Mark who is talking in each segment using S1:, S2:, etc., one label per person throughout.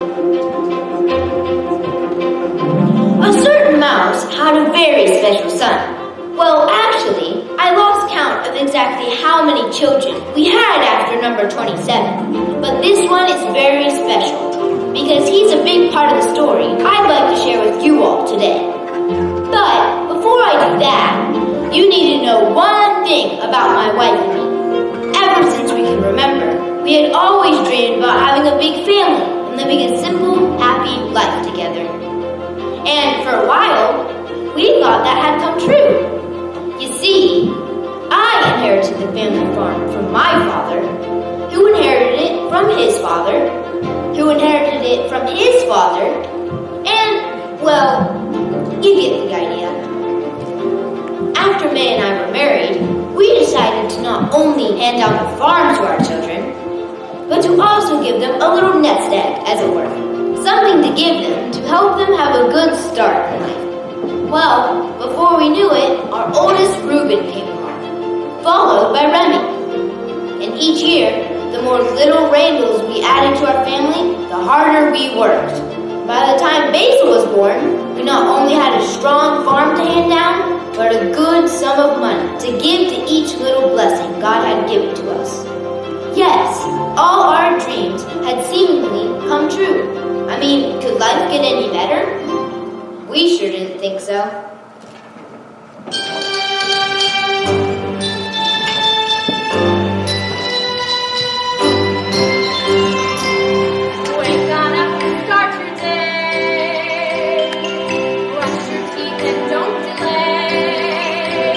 S1: A certain mouse had a very special son. Well, actually, I lost count of exactly how many children we had after number 27. But this one is very special because he's a big part of the story I'd like to share with you all today. But before I do that, you need to know one thing about my wife and me. Ever since we can remember, we had always dreamed about having a big family and living a simple, happy life together. And for a while, we thought that had come true. You see, I inherited the family farm from my father, who inherited it from his father, who inherited it from his father, and, well, you get the idea. After May and I were married, we decided to not only hand down the farm to our children, but to also give them a little nest egg, as it were. Something to give them to help them have a good start in life. Well, before we knew it, our oldest Reuben came along, followed by Remy. And each year, the more little Randalls we added to our family, the harder we worked. By the time Basil was born, we not only had a strong farm to hand down, but a good sum of money to give to each little blessing God had given to us. Yes, all our dreams had seemingly come true. I mean, could life get any better? We sure didn't think so.
S2: Wake on up and start your day. Brush your teeth and don't delay.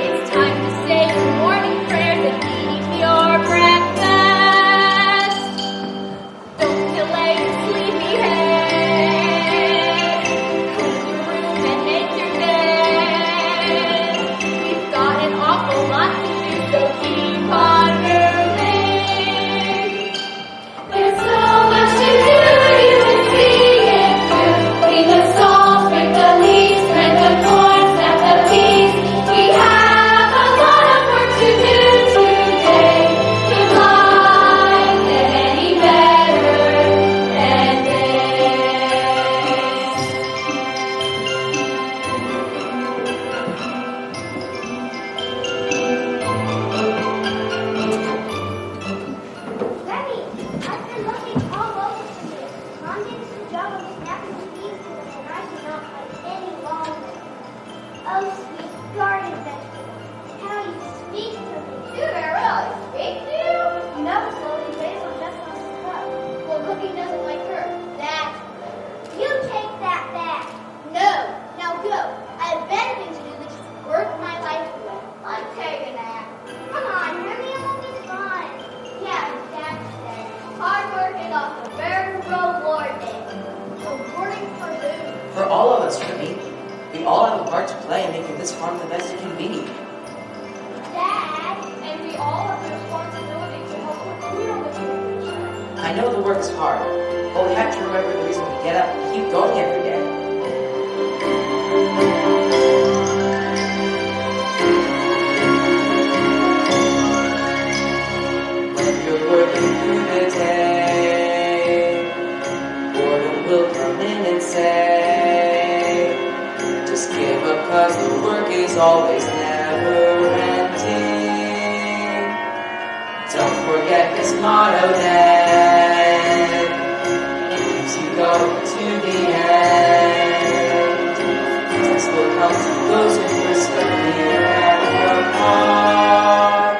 S2: It's time to say your morning prayers and eat your breakfast. Don't delay your sleepy head. Clean your room and make your bed. We've got an awful lot to do, so keep on moving. There's so much to do, you can see it through. Clean the stalls, break the leaves, spread the corn, snap the peas. We have a lot of work to do today. Could life get any better than this?
S3: Remy, I've been looking all over for you. Mom did some job of snapping the leaves to them, and I cannot find any longer. Oh, sweet garden vegetable, how you speak to me.
S2: Do they really speak to you?
S3: You know, slowly Basil just wants to cook.
S2: Well, Cookie doesn't like her. That's
S3: You take that back.
S2: no. Now go. I have better things to do than just work my life away. I'm taking that.
S3: Come on, Remy, it will be fun.
S2: Yeah, Dad said. Hard work is also very rewarding. Rewarding for who?
S4: For all of us, Remy. We all have a part to play in making this farm the best it can be.
S2: Dad, and we all have the responsibility to help put food on the table.
S4: I know the work is hard, but we have to remember the reason we get up and keep going every day. When you're working through the day, boredom will come in and say, just give up 'cause the work is always never ending. Don't forget his motto then, keeps you going to the end. Success will come to those who persevere and work hard.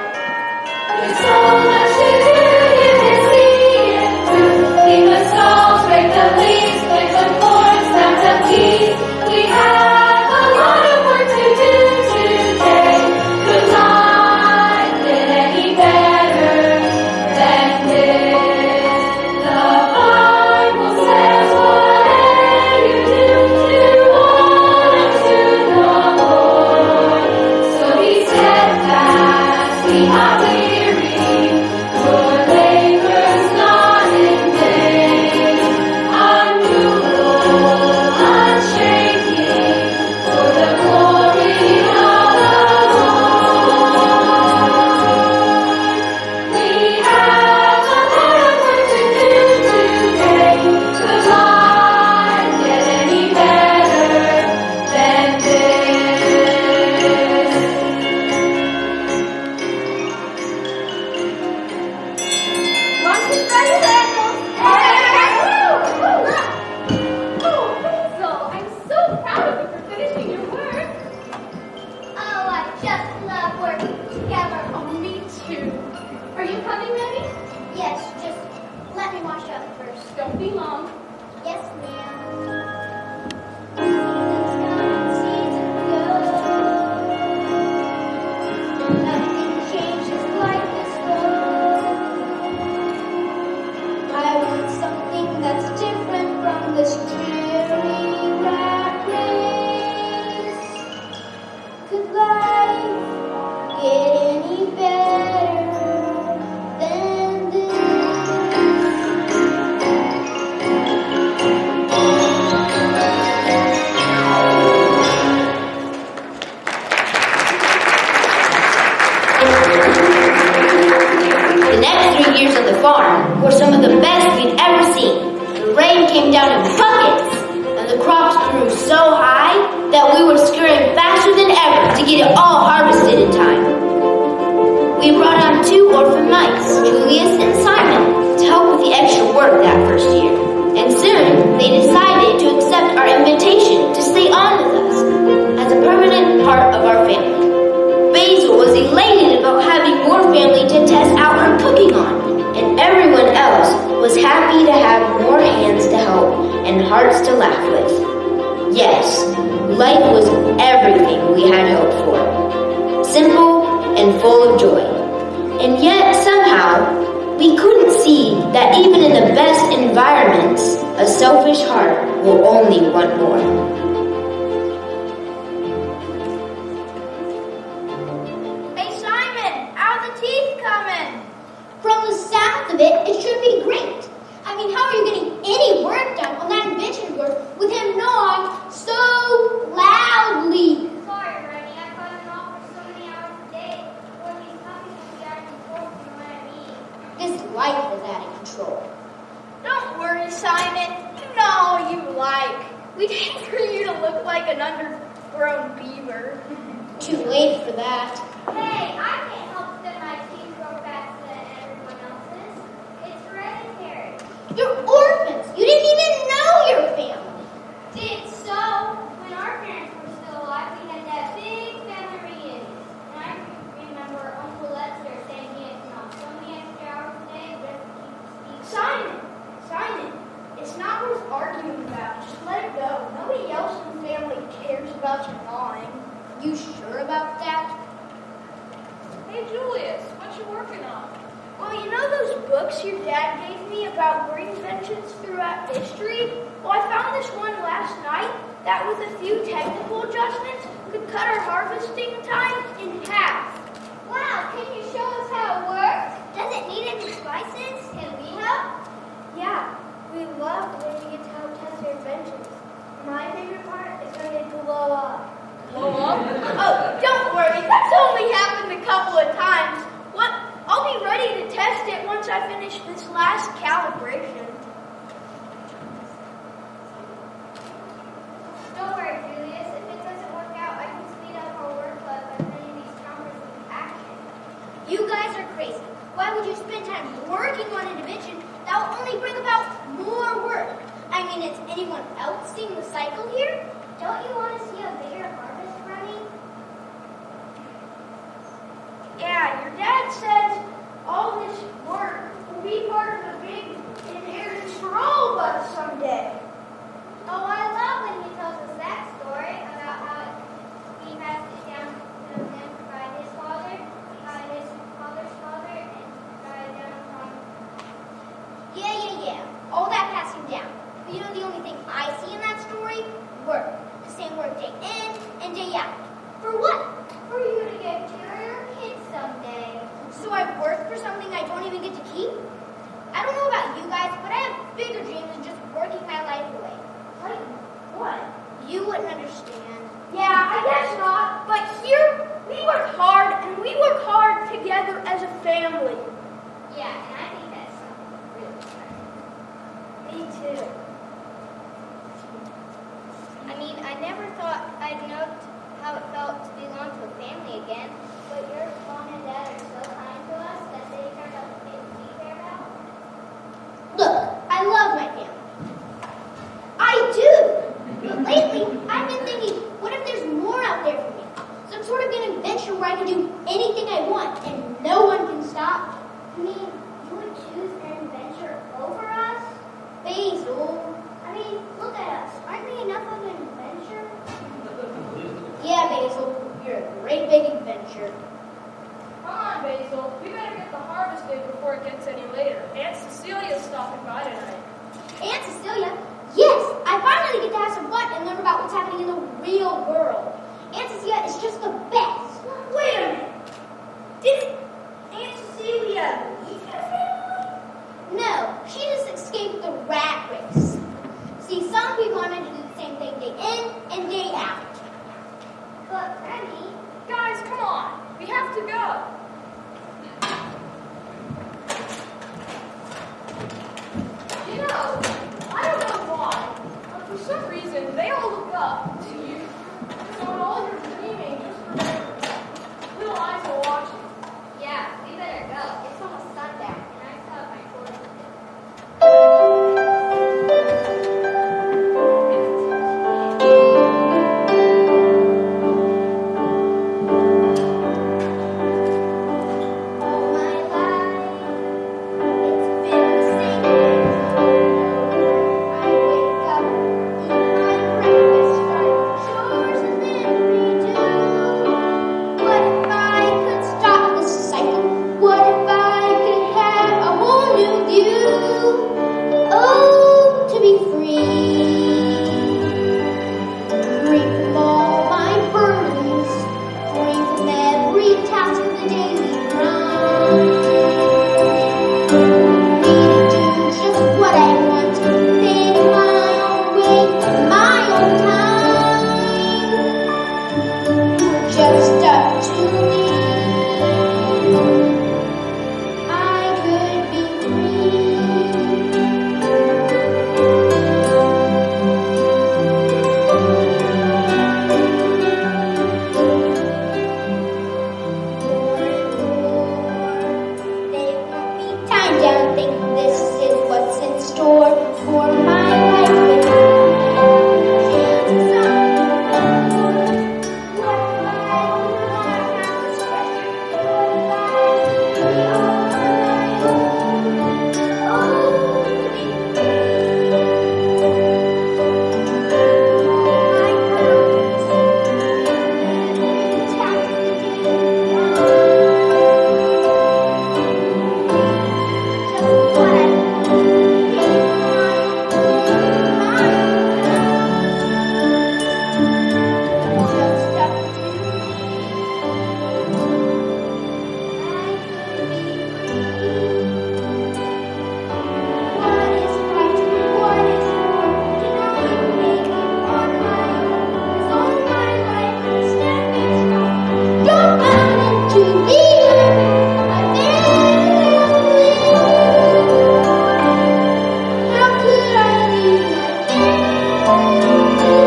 S2: There's so much to do, you can see it through. Clean the stalls, break the leaves, pick the corn, snap the peas. We have a lot of work to do today. Could life get any better than this? The Bible says, whatever you do honor to the Lord. So be steadfast. be long.
S3: Yes, ma'am. Seasons come, seasons go. Nothing changes like this though. I want something that's different from this dreary rat race. Could life get any better than this?
S1: The next 3 years on the farm were some of the best we'd ever seen. The rain came down in buckets, and the crops grew so high that we were scurrying faster than ever to get it all harvested in time. We brought on 2 orphan mice, Julius and Simon, to help with the extra work that first year. And soon, they decided to accept our invitation to stay on with us as a permanent part of our family. Basil was elated about having more family to test out her cooking on, and everyone else was happy to have more hands to help and hearts to laugh with. Yes, life was everything we had hoped for. Simple and full of joy. And yet, somehow, we couldn't see that even in the best environments, a selfish heart will only want more.
S2: Hey, Simon, how are the teeth coming?
S3: From the sound of it, it should be great. I mean, how are you getting any work done on that invention of yours with him gnawing so loudly?
S5: Sorry, Rennie. I cut him off for so many hours a day. Or these puppies will be out of control, you know what I mean?
S3: This life is out of control.
S2: Don't worry, Simon. You know all you like. We'd hate for you to look like an undergrown beaver.
S3: Too late for that.
S5: Hey, I can't help that my teeth grow faster than everyone else's. It's hereditary.
S3: You're orphans. You didn't even know your family.
S5: Did so. When our parents were still alive, we had that big family reunion. And I remember Uncle Lester saying he had so many extra hours a day just to keep us eating.
S2: Simon, it's not worth arguing about. Just let it go. Nobody else in the family cares about your gnawing.
S3: You sure about that?
S2: Hey, Julius, what you working on? Well, you know those books your dad gave me about great inventions throughout history? Well, I found this one last night that with a few technical adjustments could cut our harvesting time in half.
S5: Wow, can you show us how it works? Does it need any spices? Can we help?
S2: Yeah, we love when we get to help test our inventions. My favorite part is when they blow up. Blow up? Oh, don't worry. That's only happened a couple of times. What? I'll be ready to test it once I finish this last calibration.
S5: Don't worry, Julius. If it doesn't work out, I can speed up our workload by putting these counters into action.
S3: You guys are crazy. Why would you spend time working on an invention that will only bring about more work? I mean, is anyone else seeing the cycle here?
S5: Don't you want to see a bigger harvest running?
S2: Yeah, your dad says all this work will be part of a big inheritance for all of us someday.
S5: Oh, I love when he tells us that story about how he passed it down to him by his father, by his father's father, and by down from.
S3: Yeah. All that passing down. But you know the only thing I see in that story? Work. The same work day in and day out. For what?
S5: For you to get to your kids someday.
S3: So I work for something I don't even get to keep? I don't know about you guys, but I have bigger dreams than just working my life away.
S2: Like what?
S3: You wouldn't understand.
S2: Yeah, I guess not. But here, we work hard, and we work hard together as a family.
S5: Yeah, and I think that's something really special.
S2: Me too.
S5: I mean, I never thought I'd know how it felt to belong to a family again, but your mom and dad are so kind to us that they care about the things we care about.
S3: Look, I love my family. I do. But lately, I've been thinking, what if there's more out there for me? Some sort of an invention where I can do anything I want and no one can stop me.
S5: You mean you would choose an adventure over us?
S3: Basil, Basil. I mean, look at us. Aren't we enough of an adventure?
S1: Yeah, Basil, you're a great big adventure.
S2: Come on, Basil. We better get the harvest in before it gets any later. Aunt Cecilia's stopping by tonight.
S3: Aunt Cecilia? Yes, I finally get to have some fun and learn about what's happening in the real world. Aunt Cecilia is just the best.
S1: Wait a minute. Didn't Aunt Cecilia leave her family?
S3: No, she just escaped the rat race. See, some people are meant to do the same thing day in and day out. But, Remy,
S2: Guys, come on. We have to go. You know, I don't know why, but for some reason they all look up to you. So when all you're dreaming, just remember, little eyes are watching.
S5: Yeah, we better go. It's almost sundown, and I still have my course to do.
S3: all my life, it's been the same thing. I wake up, eat my breakfast, start chores, and then redo. What if I could stop this cycle? What if I could have a whole new view? Oh, to be free. Free from all my burdens, free from every task of the daily grind. Free to do just what I want, think my own way, my own time. Just up to me. I could be free. They want me tied down, think this is what's in store for my life. Chances are, what if I don't have this pressure? What if I be all on my own? Oh, to be free. All my burdens, every task of the daily grind. Just what I want, just up to I could be free. What is right? What is wrong? Can I make it on my own? 'Cause all my life I'm standing strong. Don't bound into the earth. I barely how could I leave my family?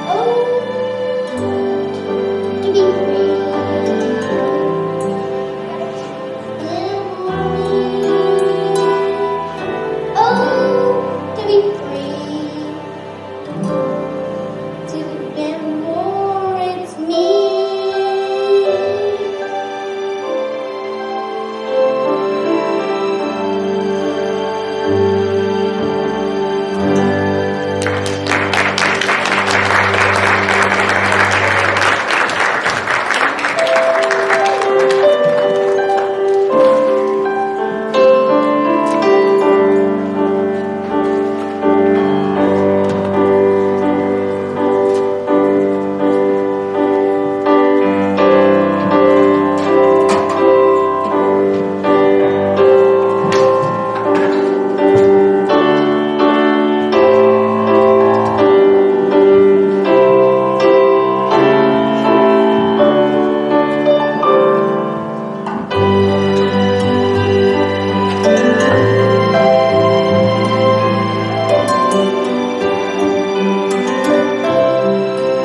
S3: Oh, to be free. Little mommy. Oh, to be free. To remember it's me.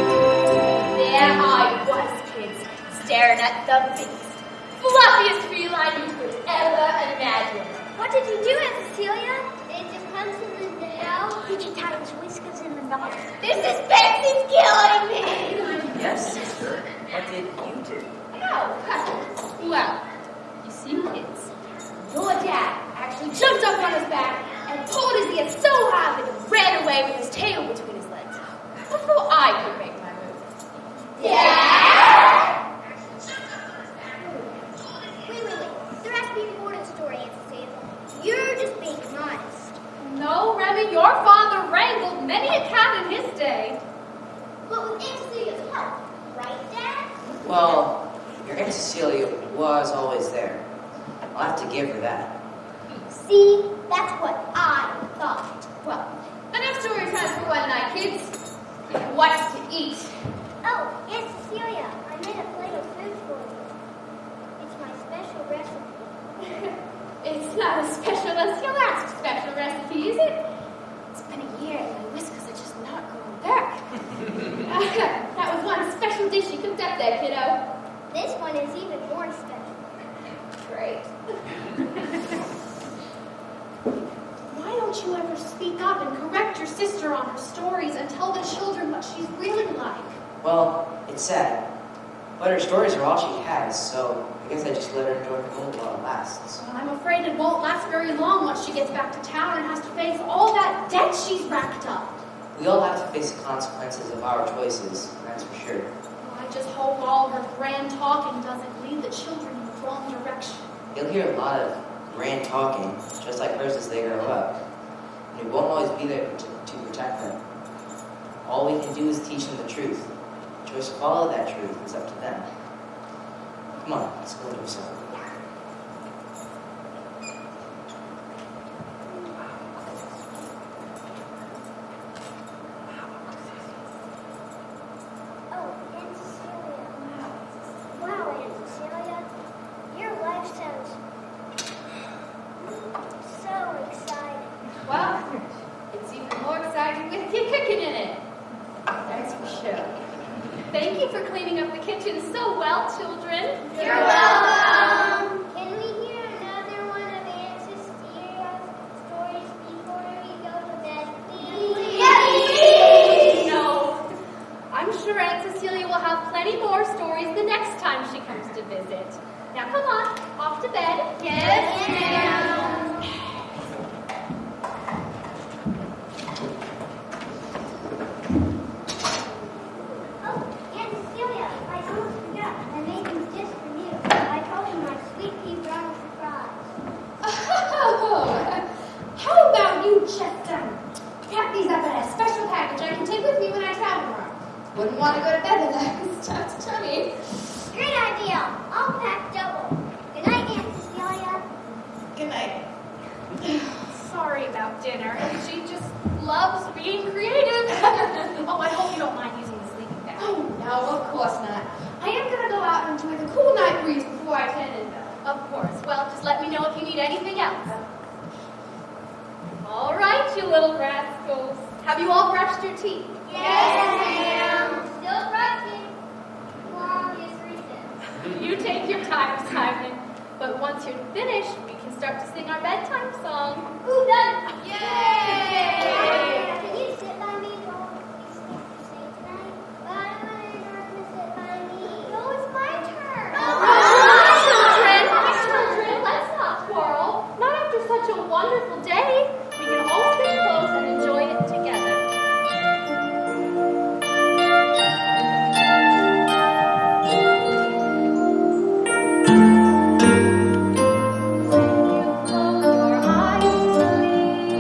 S2: There I was, kids, staring at the biggest, fluffiest feline you could ever imagine.
S3: What did you do, Aunt Cecilia? It just comes to the nail. Did you tie his whiskers in the knot?
S2: This suspense is killing me.
S4: Yes, sister. What did you do?
S2: No, well, you see, kids, your dad actually jumped up on his back and pulled his ear so hard that he ran away with his tail between his legs. Before I could make my move.
S3: Yeah? Wait. There has to be more to the story, Aunt Cecilia. You're just being honest.
S2: No, Remy, your father wrangled many a cat in his day.
S3: But with Aunt Cecilia's help, right, Dad?
S4: Well, your Aunt Cecilia was always there. I'll have to give her that.
S3: See, that's what I thought.
S2: Well, enough story time for one night, kids. What's to eat?
S3: Oh, Aunt Cecilia, I made a plate of food for you. It's my special recipe.
S2: It's not a special, that's your last special recipe, is it? It's been a year and my whiskers are just not growing back. That was one special dish you cooked up there, kiddo.
S3: This one is even more special.
S2: Great. Why don't you ever speak up and correct your sister on her stories and tell the children what she's really like?
S4: Well, it's sad. But her stories are all she has, so I guess I just let her enjoy her moment while it lasts.
S2: Well, I'm afraid it won't last very long once she gets back to town and has to face all that debt she's racked up.
S4: We all have to face the consequences of our choices, that's for sure.
S2: Well, I just hope all her grand talking doesn't lead the children in the wrong direction.
S4: You'll hear a lot of grand talking, just like hers as they grow up. And we won't always be there to protect them. All we can do is teach them the truth. The choice to follow that truth is up to them. Come on, let's go do something.
S3: Oh, Aunt Cecilia. Wow, Aunt Cecilia. Your life sounds so exciting.
S2: Well, it's even more exciting with you cooking in it. That's for sure. Thank you for cleaning up the kitchen so well, children.
S3: You're welcome. Can we hear another one of Aunt Cecilia's stories before we go to bed, please? Yes,
S2: No. I'm sure Aunt Cecilia will have plenty more stories the next time she comes to visit. Now come on, off to bed.
S3: Yes, ma'am. Oh, Aunt Cecilia, I almost forgot. I made these just for you. I call them my sweet pea brownie surprise.
S2: Oh, how about you just pack these up in a special package I can take with me when I travel tomorrow? Wouldn't want to go to bed with that stuffed tummy.
S3: Great idea. I'll pack double. Good night, Aunt Cecilia.
S2: Good night. Sorry about dinner. She just loves being creative. Oh, I hope you don't mind using the sleeping bag. Oh, no, of course not. I am going to go out and enjoy the cool night breeze before I head in. Of course. Well, just let me know if you need anything else. All right, you little rascals. Have you all brushed your teeth?
S3: Yes, ma'am. Still brushing. For obvious reasons.
S2: You take your time, Simon. But once you're finished, we can start to sing our bedtime song.
S3: Who done?
S2: Yay!
S3: Can you sit by me while we sing tonight? But I don't want anyone to sit by me. No, it's my turn.
S2: Children, let's not quarrel. Not after such a wonderful day. We can all stay close and enjoy it together. Close your eyes, please.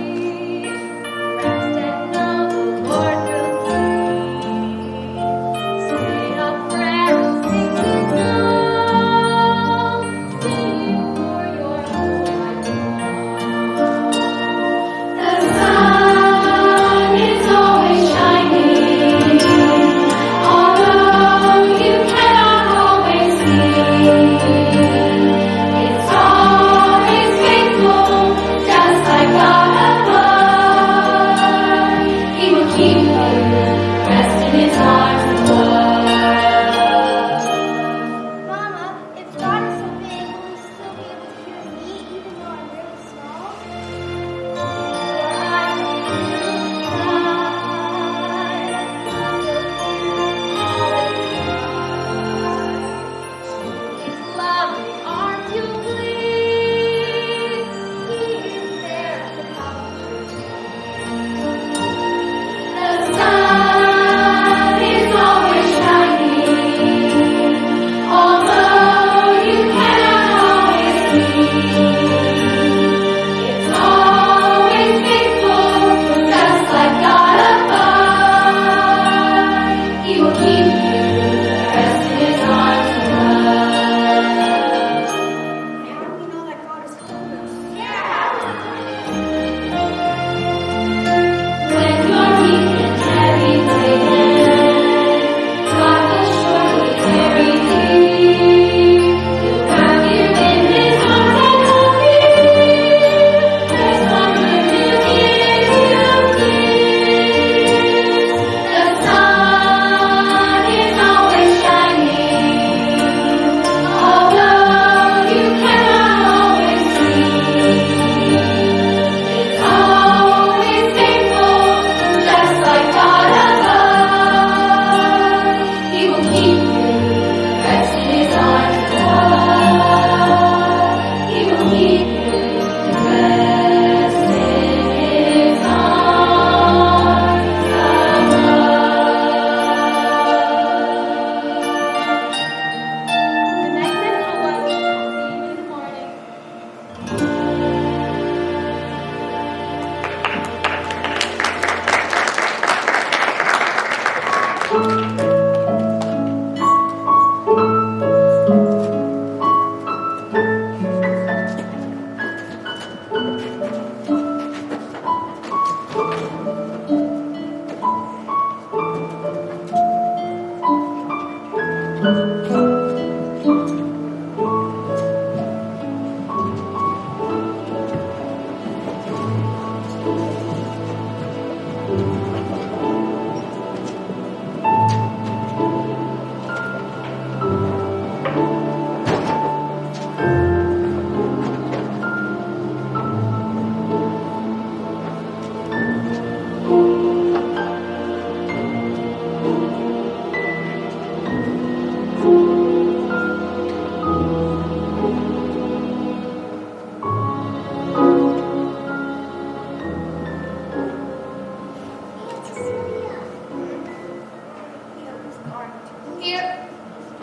S2: Here,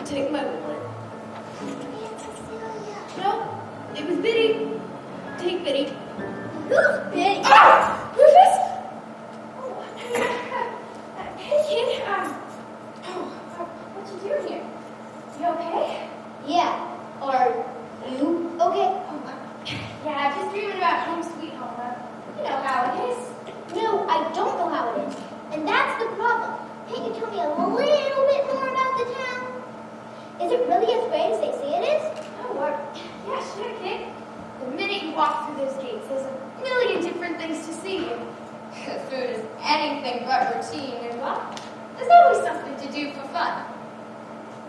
S2: take my wallet. No, it was Biddy. Take Biddy.
S3: Who's Biddy?
S2: Ah! Rufus! Oh, hey, kid. What you doing here? You okay?
S3: Yeah. Are you okay?
S2: Yeah, just dreaming about home sweet home. You know how it is.
S3: No, I don't know how it is. And that's the problem. Can't you tell me a little bit more about the town? Is it really as great as they say it is?
S2: Oh, yeah, sure, kid. The minute you walk through those gates, there's a million different things to see. The food is anything but routine, and well, there's always something to do for fun.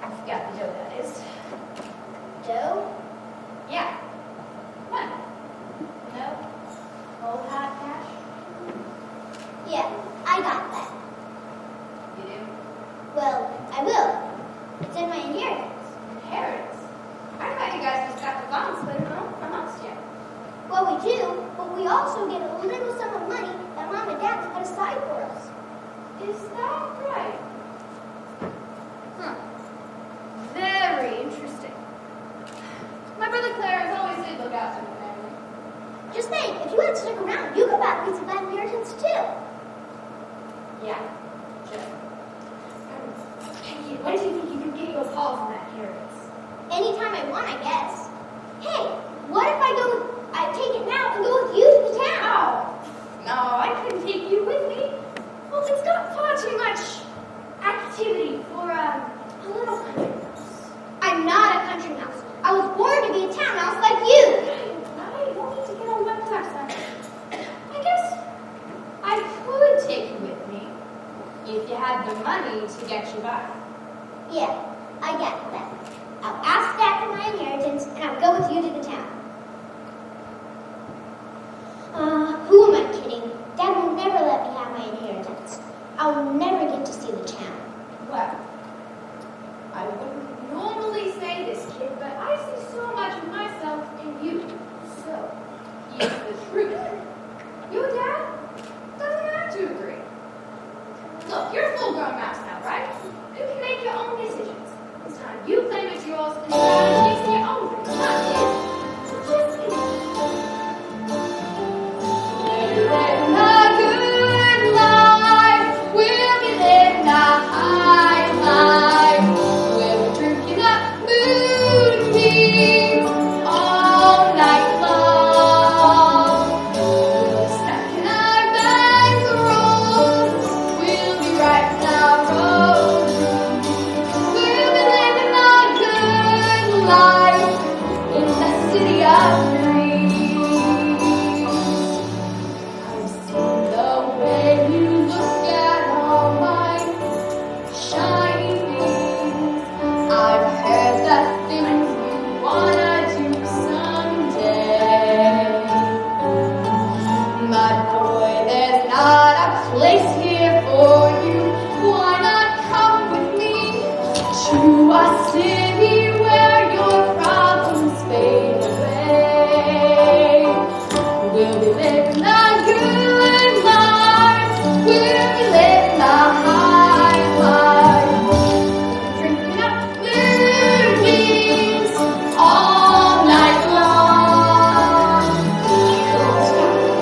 S2: I forgot the dough, that is.
S3: Joe?
S2: Yeah. What? No? Old hot cash?
S3: Yeah, I got that.
S2: You do?
S3: Well, I will. It's in my inheritance.
S2: Inheritance? I thought you guys just got the funds split amongst you.
S3: Well, we do, but we also get a little sum of money that Mom and Dad put aside for us.
S2: Is that right? Huh. Very interesting. My brother Clarence always did look out for the family.
S3: Just think, if you had stuck around, you could buy a piece of that inheritance too.
S2: Yeah, sure. Hey, when do you think you can get your paw from that inheritance?
S3: Anytime I want, I guess. Hey, what if I take it now and go with you to the town?
S2: Oh, no, I couldn't take you with me. Well, it's got far too much activity for a little country mouse.
S3: I'm not a country mouse. I was born to be a town mouse like you.
S2: I don't need to get all worked up, son. I guess I could take you with me if you had the money to get you by.
S3: Yeah, I get that. I'll ask Dad for my inheritance and I'll go with you to the town. Who am I kidding? Dad will never let me have my inheritance. I'll never get to see the town.
S2: Well, I wouldn't normally say this, kid, but I see so much of myself in you. So, here's the truth. Your dad doesn't have to agree. Look, you're a full-grown mouse now, right? You can make your own decisions. It's time you claim it's yours and start chasing your own dreams, not his. So just living a good life. We'll be living a high life. We'll be drinking up moonbeams all night long. We'll be stacking our bankrolls. We'll be writing our road. We'll be living a good life in the city of dreams. I've seen the way you look at all my shiny things. I've heard the things you wanna do someday. My boy, there's not a place here for you. Why not come with me to a city where your problems fade away? We'll be living a good life. We'll be living a high life. Drinking up moonbeams all night long.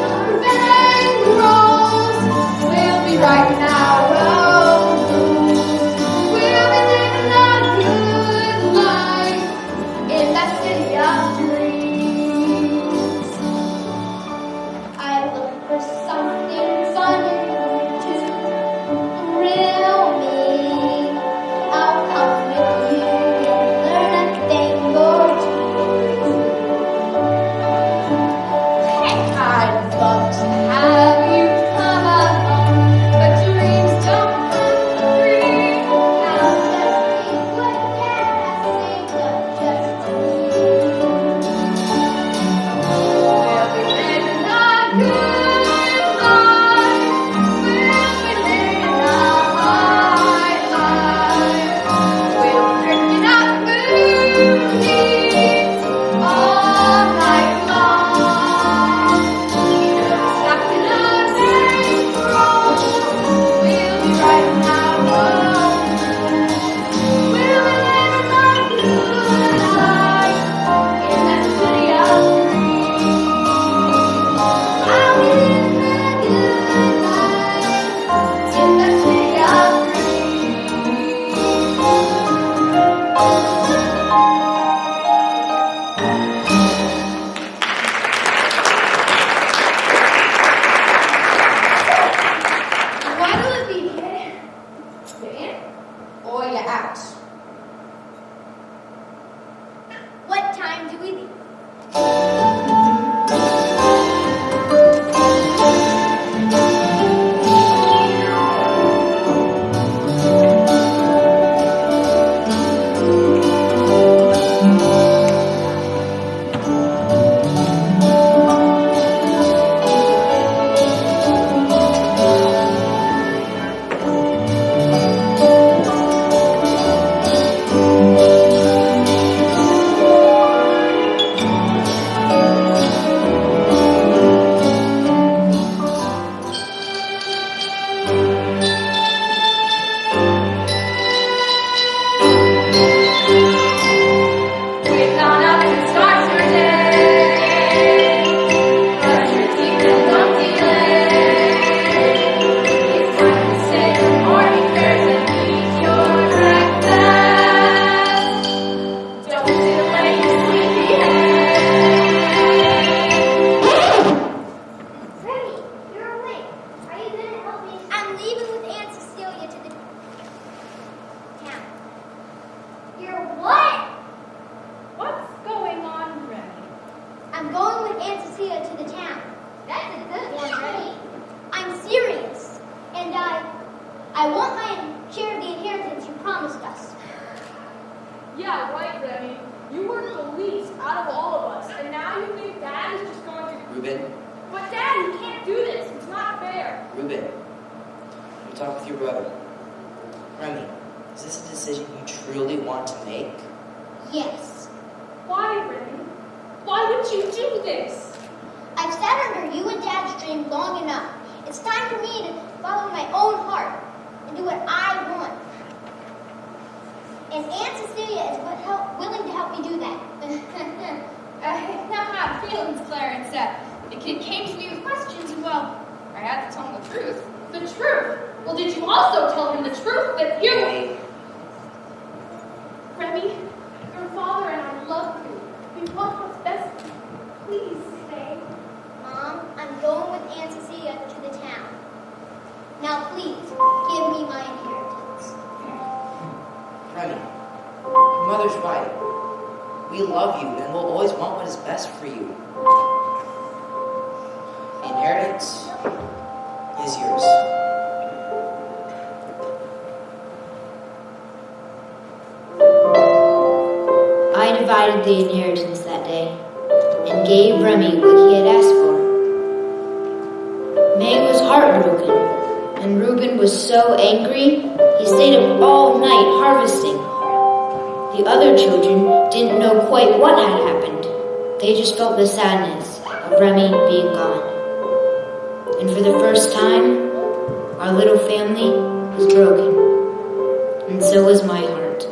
S2: Our bankrolls. We'll be Yeah, right, Remy. You were the least out of all of us, and now you think Dad is just going to...
S4: Ruben,
S2: But Dad, you can't do this. It's not fair.
S4: Ruben, you talk with your brother. Remy, is this a decision you truly want to make?
S3: Yes.
S2: Why, Remy? Why would you do this?
S3: I've sat under you and Dad's dream long enough. It's time for me to follow my own heart and do what I want. And Aunt Cecilia is willing to help me do that.
S5: Now how feelings, Clarence. The kid came to me with questions, and well, I had to tell him the truth.
S2: The truth? Well, did you also tell him the truth that you...
S4: Hey,
S2: Remy, your father and I love you. We want what's best for you. Please stay.
S3: Mom, I'm going with Aunt Cecilia to the town. Now please, give me my inheritance.
S4: Remy, your mother's right. We love you and we'll always want what is best for you. The inheritance is yours.
S1: I divided the inheritance that day and gave Remy what he had asked for. May was heartbroken, and Reuben was so angry he stayed up all night harvesting. The other children didn't know quite what had happened. They just felt the sadness of Remy being gone. And for the first time, our little family was broken, and so was my heart.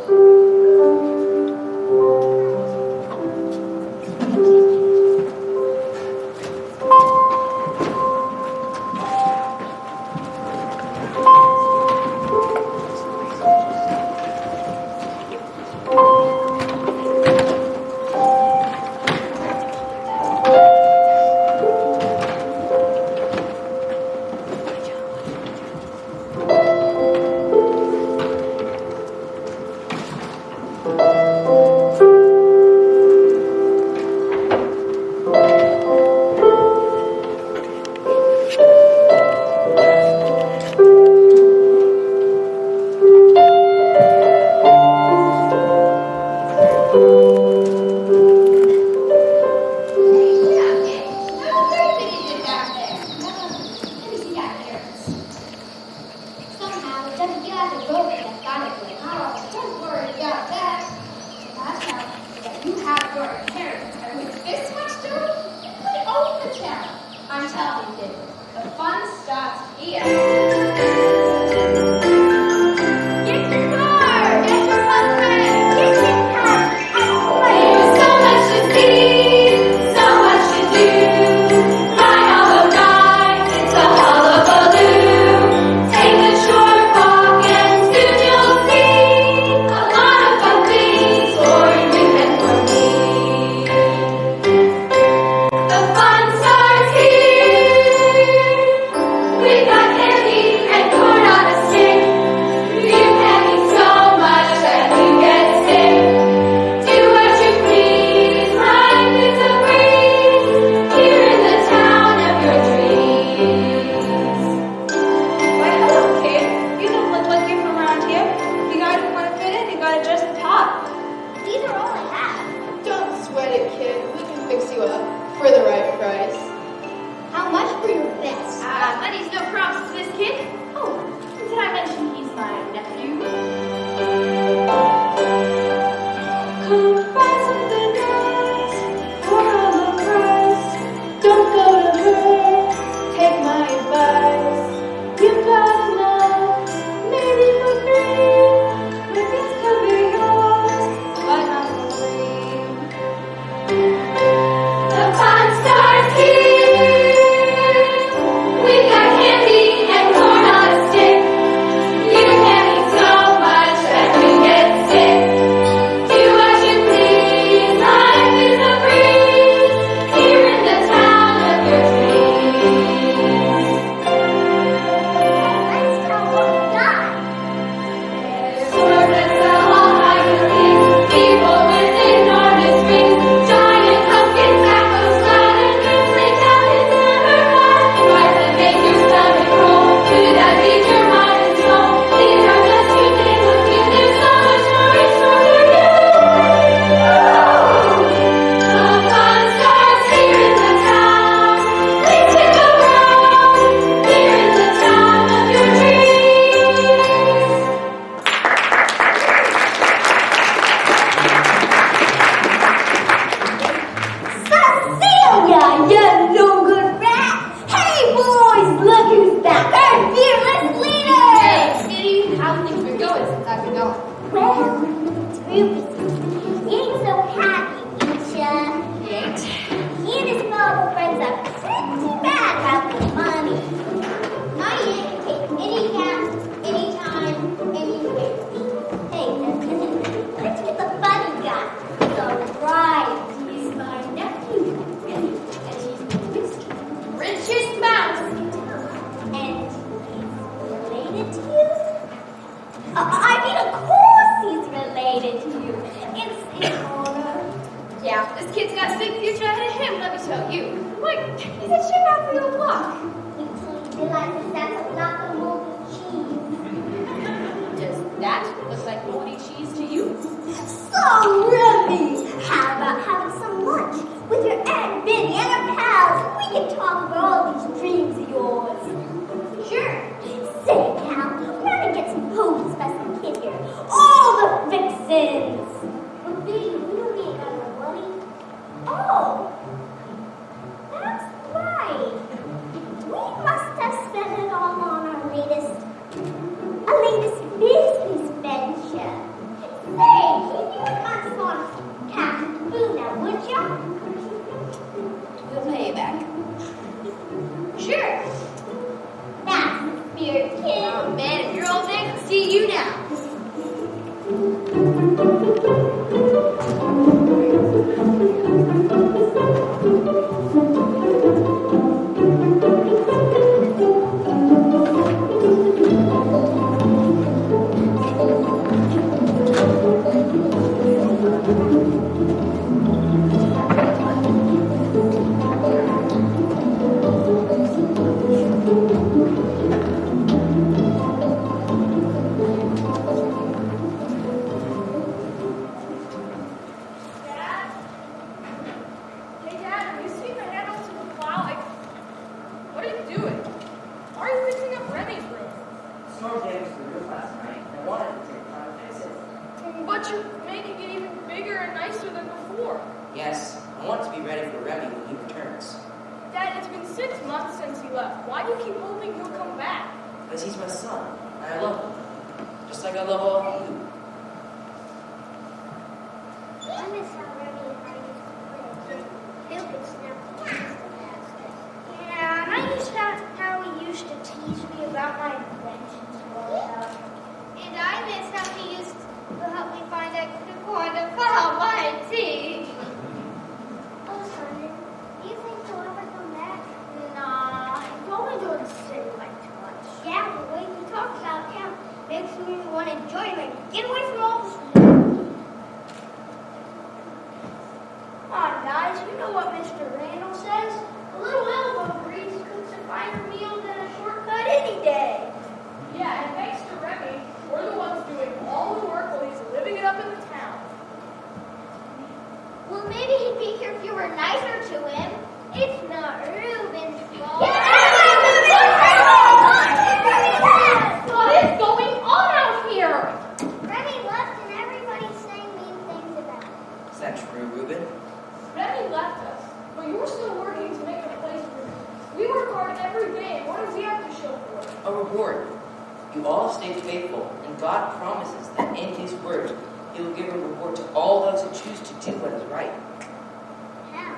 S3: They like a sack of guacamole cheese.
S2: Does that look like moldy cheese to you?
S3: So, Remy, how about having some lunch with your Aunt Benny and her pals? We can talk about all these dreams of yours. Sure. Say, Cal, we're gonna get some ponies by some kid here. All the fixins. But baby, we don't ain't got no money. Oh, that's right. We must have spent it all on our latest business venture. Say, can you give us some cash food now, would ya?
S1: We'll pay you back.
S3: Sure. That's the spirit, kid.
S1: Oh man, if you're all there, I can see you now.
S2: Dad? Hey, Dad, have you seen the handle to the plow? What are you doing? Why are you fixing up Remy's room?
S6: Snow games were good last night. I wanted to take time to fix it.
S2: But you're making it even bigger and nicer than before.
S4: Yes, I want to be ready for Remy when he returns.
S2: Dad, it's been 6 months since he left. Why do you keep hoping he'll come back?
S4: Because he's my son, and I love him. Just like I love all of you.
S3: I miss how Remy and I used to play. Who could snap the basket? Yeah, and I used to how he used to tease me about my inventions growing up.
S5: And I miss how he used to help me find a corn to file my teeth.
S3: Oh, Simon, do you think he'll ever come back?
S5: Nah, he's only doing city like too much.
S3: Yeah, the way he talks about him makes me want to enjoy him and get away from all this. Come on, guys, you know what Mr. Randall says. A little elbow grease cooks a finer meal than a shortcut any day.
S2: Yeah, and thanks to Remy, we're the ones doing all the work while he's living it up in the town.
S5: Well, maybe he'd be here if you were nicer to him. It's not Ruben's fault.
S2: What is going on out here?
S3: Remy left and everybody's saying mean things about him.
S4: Is that true, Reuben?
S2: Remy left us, but you're still working to make a place for him. We work hard every day, and what does he have to show for it?
S4: A reward. You all stayed faithful, and God promises that in His Word, He will give a reward to all those who choose to do what is right.
S3: How?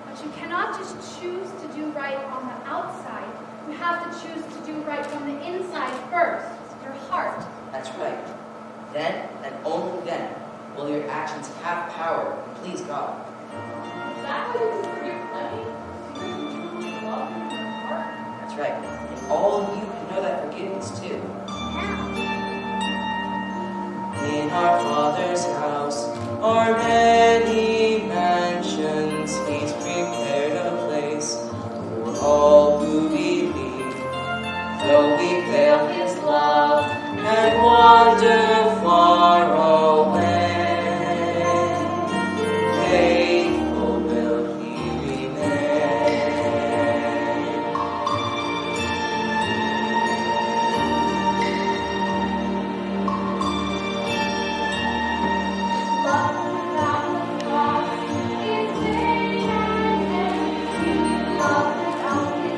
S2: But you cannot just choose to do right on the outside. You have to choose to do right from the inside first, your heart.
S4: That's right. Then, and only then, will your actions have power and please God.
S2: Is that how you can forgive Remy? Because you truly love him in your heart?
S4: That's right. And all of you can know that forgiveness too. In our Father's house are many mansions. He's prepared a place for all who believe. Though we fail His love and wander far away, faithful will He remain.
S5: Love without the cross is vain and empty. Love without His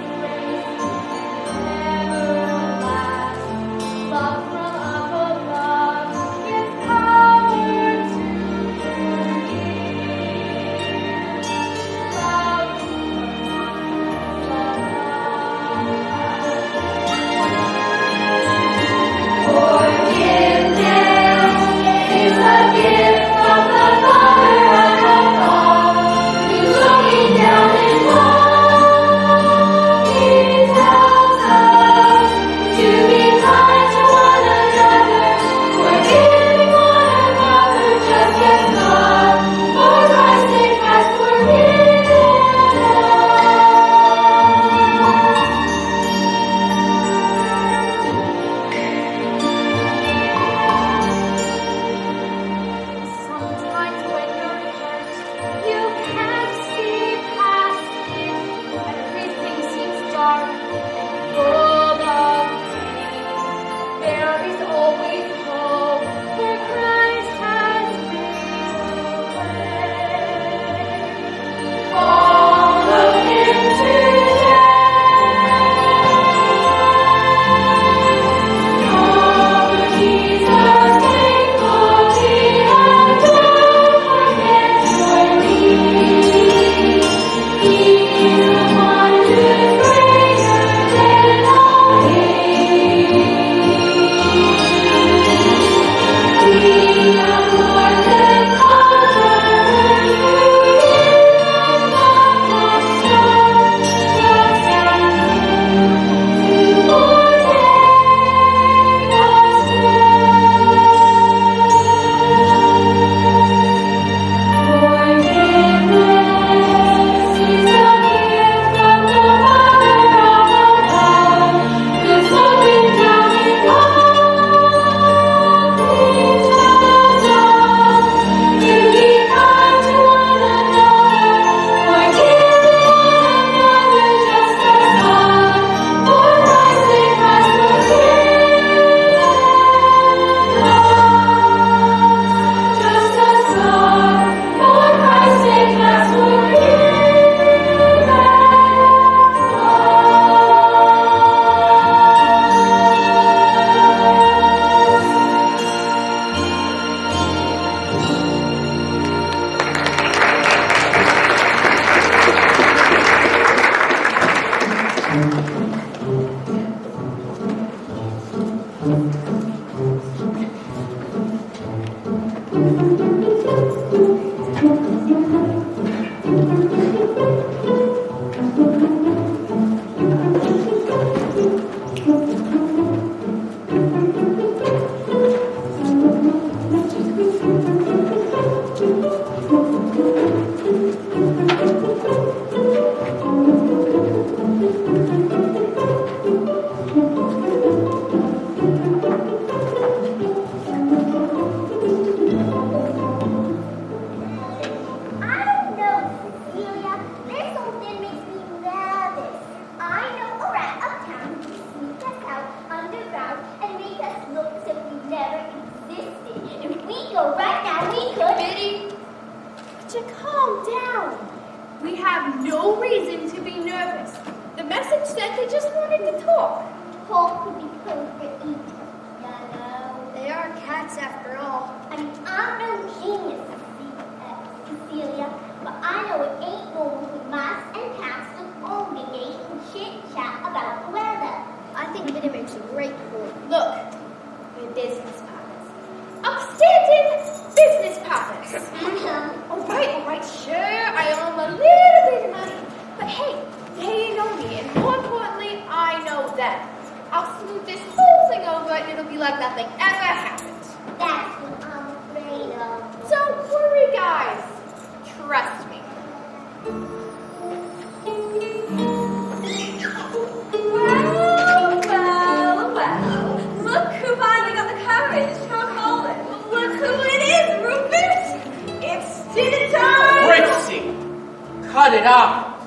S7: Cut it out.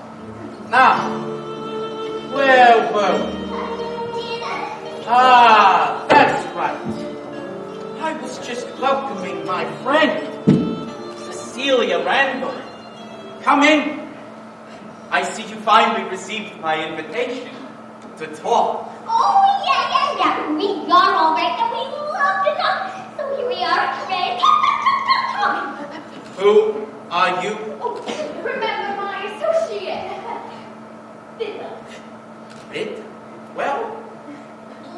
S7: Now, where were we? Ah, that's right. I was just welcoming my friend, Cecilia Randall. Come in. I see you finally received my invitation to talk.
S5: Oh, yeah. We got all right and we loved it up. So here we are, ready to talk.
S7: Who are you?
S2: Oh, remember my associate, Bill.
S7: Bid? Well,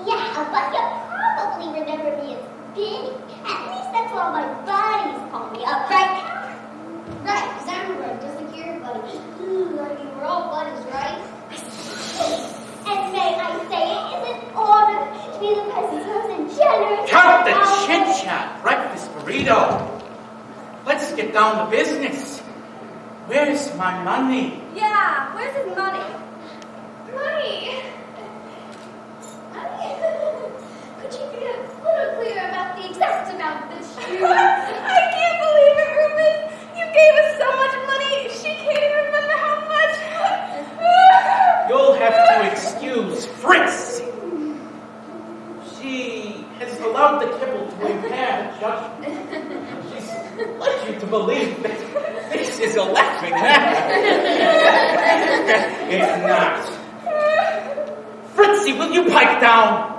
S5: Yeah, but you probably remember me as Benny. At least that's what all my buddies call me, right?
S1: Right, because I remember just like your buddies. Like you were all buddies, right?
S5: And may I say it is an honor to be the president's most generous.
S7: cut the chit-chat, breakfast burrito. Let's get down to business. Where's my money?
S2: Yeah, where's his money? Money?
S1: Could you be a little clearer about the exact amount that you...
S2: I can't believe it, Rufus. You gave us so much money, she can't even remember how much.
S7: You'll have to excuse Fritz. She has allowed the kibble to impair her judgment. She's led you to believe that this is a laughing matter. It's not. Fritzy, will you pipe down?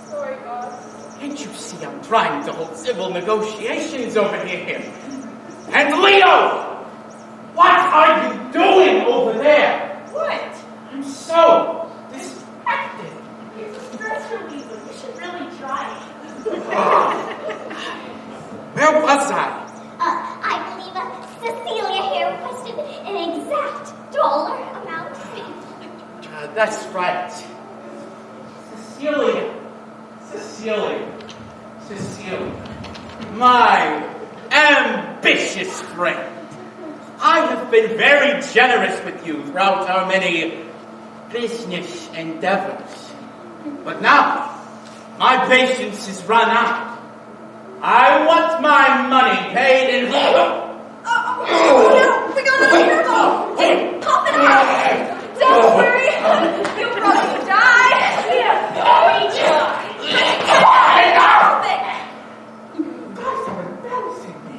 S2: Sorry, boss.
S7: Can't you see I'm trying to hold civil negotiations over here? And Leo! What are you doing over there?
S2: What?
S7: I'm so distracted.
S2: Here's a stress reliever. You should really try it.
S7: Where was I?
S5: I believe Cecilia here requested an exact dollar amount.
S7: That's right. Cecilia. My ambitious friend. I have been very generous with you throughout our many business endeavors. But now, my patience is run out. I want my money paid in full.
S2: No, we got another turbo. Pop it out. Don't worry. You'll probably die. Yeah,
S7: You guys are embarrassing me.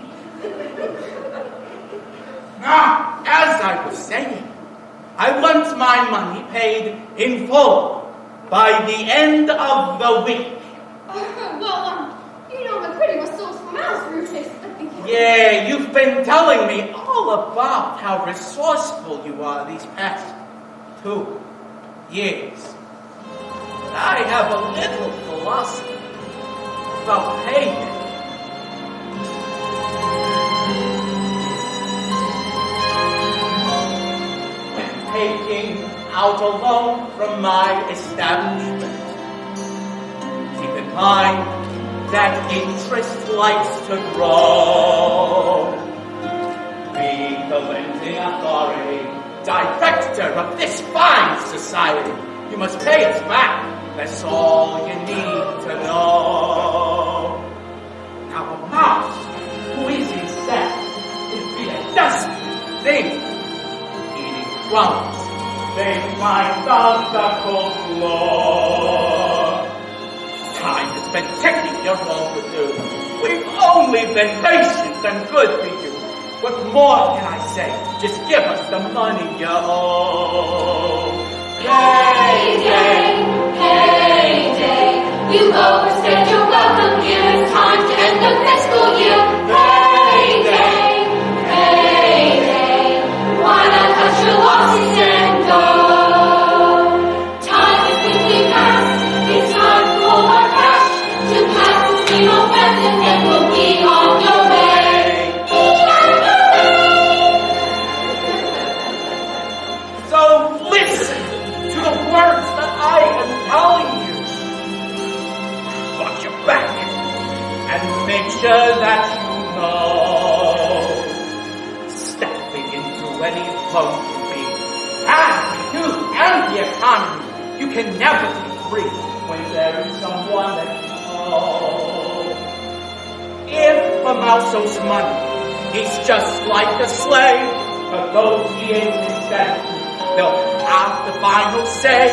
S7: Now, as I was saying, I want my money paid in full by the end of the week.
S1: You know the pretty results from us, Rufus.
S7: Yeah, you've been telling me all about how resourceful you are these past 2 years. I have a little philosophy about payment. When taking out a loan from my establishment, keep in mind that interest likes to grow. Be the lending authority, director of this fine society. You must pay us back. That's all you need to know. Now a mouse who is instead can be a dusty thing, eating crumbs, make my thumb knuckle floor. Time has been ticking your overdue. We've only been patient and good to you. What more can I say? Just give us the money you owe.
S2: Payday, payday. You've overstayed your welcome here. It's time to end the fiscal year. Payday, payday. Why not cut your losses and go? Time is quickly past. It's time for all our cash to pass the scheme of residence, and we'll be on your way.
S7: So listen to the words that I am telling you. Watch your back and make sure that you know. Stepping into any loan can be bad for you and the economy. You can never be free when there is someone that you know. If a mouse owes money, he's just like a slave. But those he is instead, they'll have the final say.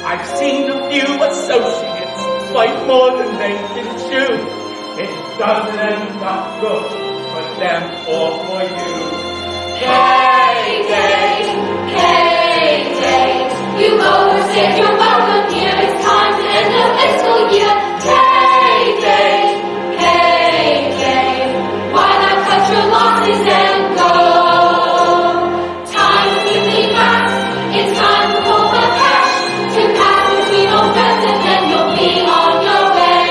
S7: I've seen a few associates fight more than they can chew. It doesn't end up good for them or for you.
S2: Payday, payday. You've overstayed your welcome here. It's time to end the fiscal year. Payday, payday. Why not cut your losses and go? It's time for all the cash to pass between old friends, and then you'll be on your way.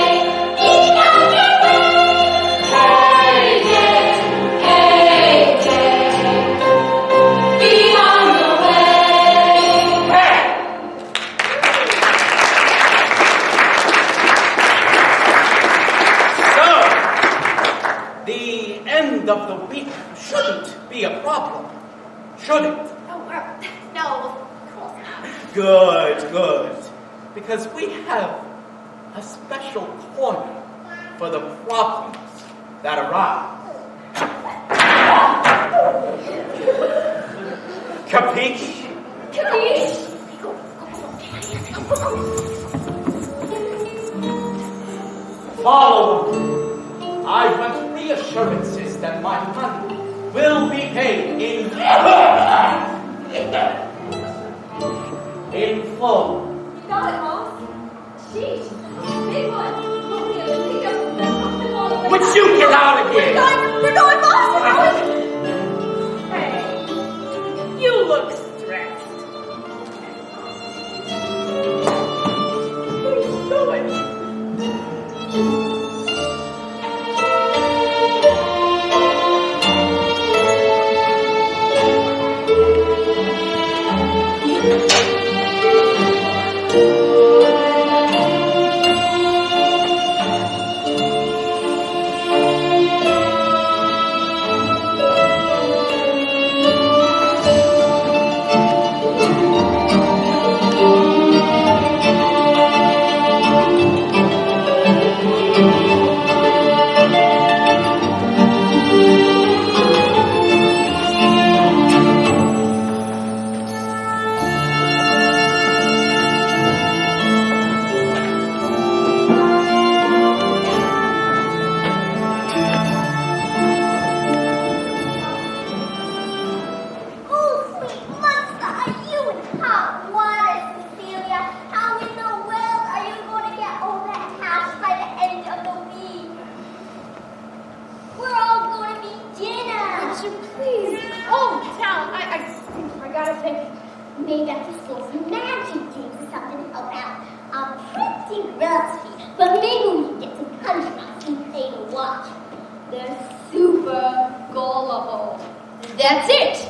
S2: Be on your way. Payday, payday. Be on your way.
S7: Hey! So, the end of the week shouldn't be a problem, should it?
S5: No, of course not.
S7: Good, good. Because we have a special corner for the problems that arise. Capiche?
S5: Capiche?
S7: Follow me. I want reassurances that my money will be paid in full.
S2: You got it, Mom. Sheesh, big one. Only a leader. Something all the way
S7: Would
S2: back.
S7: you get out of here?
S2: We're going, Mom.
S8: Hey, you look stressed. What are you doing?
S3: made up to school some magic games or something about a pretty rusty. But maybe we can get some country mouse and pay to watch.
S5: They're super gullible.
S1: That's it.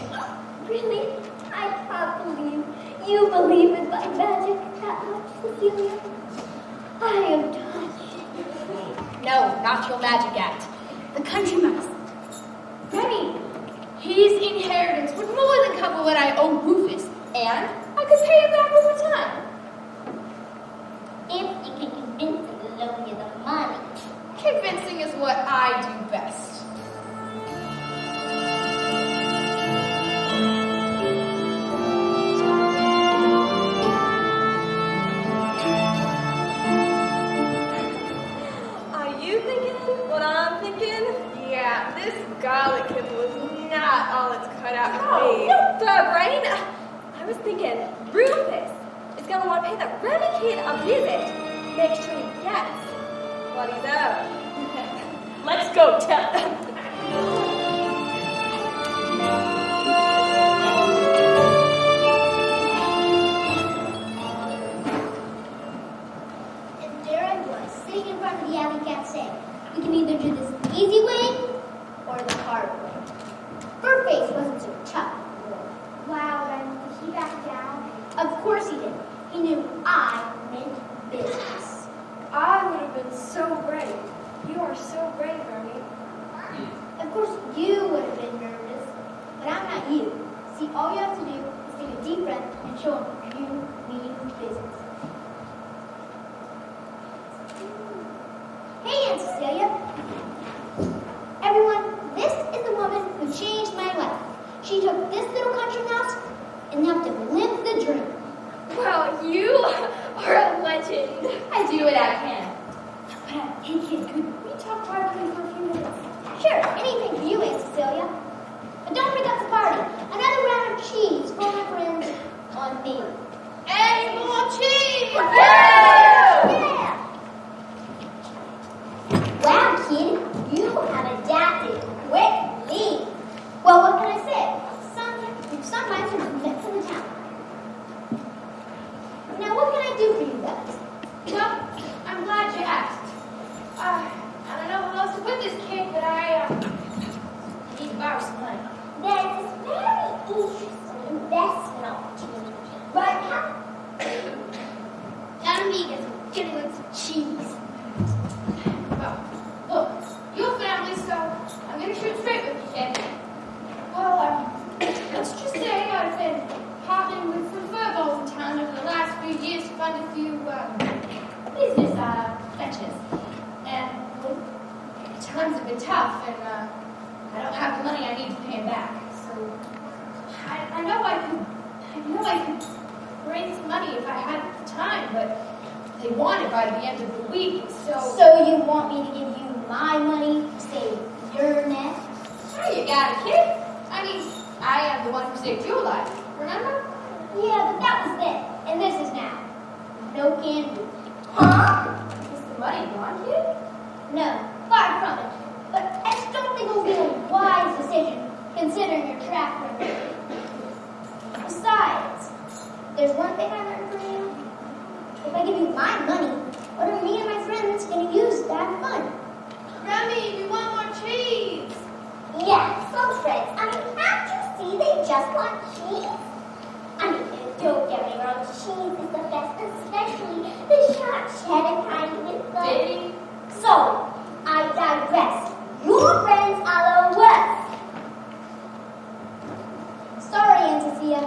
S3: Really? I can't believe you believe in my magic that much, Cecilia. I am touched.
S1: No, not your magic act. The country mouse. Remy, his inheritance would more than cover what I owe Rufus, and I could pay him back over time.
S3: If you can convince him to loan you the money.
S1: Convincing is what I do best.
S2: Are you thinking what I'm thinking? Yeah, this garlic kid was not all it's cut out to be. But, brain, I was thinking Rufus is going to want to pay the Remy kid a visit. Make sure he gets what he's owed.
S8: Let's go tell them.
S3: And there I was, sitting in front of the alley cat saying, we can either do this the easy way or the hard way. Her face wasn't so tough. Wow, then did he back down? Of course he did. He knew I meant business.
S2: I would have been so brave. You are so brave, Remy.
S3: Of course you would have been nervous, but I'm not you. See, all you have to do is take a deep breath and show him you mean business. Hey, Aunt Cecilia. Everyone, this is the woman who changed my life. She took this little country mouse and helped him live the dream.
S2: Well, you are a legend.
S1: I do what I can.
S3: Hey, kid, could we talk privately for a few minutes? Sure, anything for you, Aunt Cecilia. But don't break up the party. Another round of cheese for my friends on me.
S1: Any more cheese?
S3: Yeah! Wow, kid, you have adapted quickly. Well, what can I say? Some mice are meant for the town. Now, what can I do for you guys?
S1: Well, I'm glad you asked. I don't know how else to put this, kid, but I need to borrow some money.
S3: There's this very interesting investment opportunity. But how? I'm vegan, so get with some cheese.
S1: Well, look, your family, so I'm going to shoot straight with you, kid. Well, let's just say I've been hopping with some furballs in town over the last few years to find a few business ventures. And times have been tough, and I don't have the money I need to pay him back. So I know I could raise money if I had the time, but they want it by the end of the week.
S3: So you want me to give you my money to save your neck?
S1: Sure, you got it, kid. I mean, I am the one who saved your life, remember?
S3: Yeah, but that was then, and this is now. No can do. Huh?
S1: Is the money gone, kid?
S3: No, far from it. But I just don't think it will be a wise decision, considering your track record. Besides, there's one thing I learned from you. If I give you my money, what are me and my friends going to use to have fun?
S1: Remy, we want more cheese.
S3: Yeah, some friends. I mean, can't you see they just want cheese? I mean, don't get me wrong, cheese is the best, especially the sharp cheddar kind with the...
S1: Diddy.
S3: So, I digress. Your friends are the worst. Sorry, Aunt Cecilia.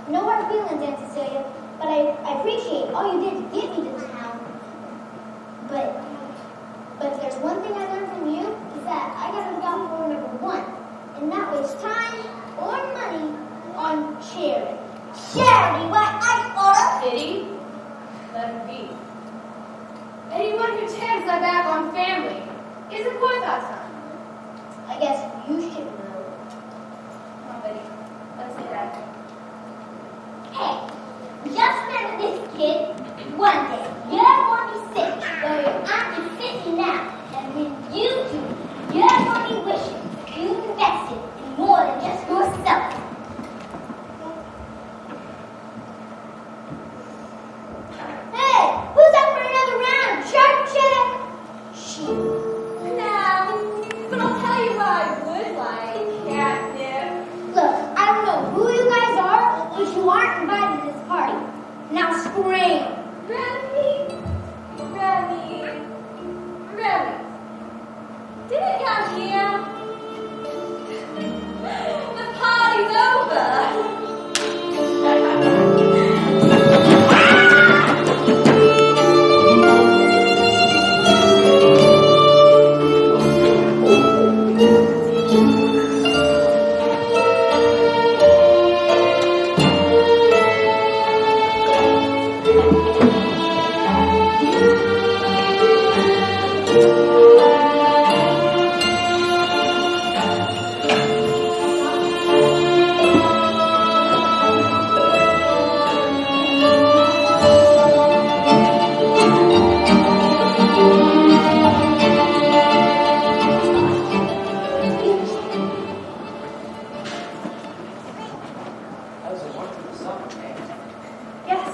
S3: No hard feelings, Aunt Cecilia, but I appreciate all you did to get me to the town. But if there's one thing I learned from you, is that I gotta look out for number one, and not waste time or money on charity. Charity, what I for?
S1: Diddy, let him be. Anyone who turns their back on family isn't worth our time.
S3: I guess you should know.
S1: Come on, Betty. Let's get at it.
S3: Hey, just remember this, kid. One day, you're going to be sick, though your aunt is sitting now. And when you do, you're going to be wishing you invested in more than just yourself.
S1: Now scream.
S8: Remy! Didn't you hear? The party's over!
S6: That was a wonderful summer, eh?
S2: Yes.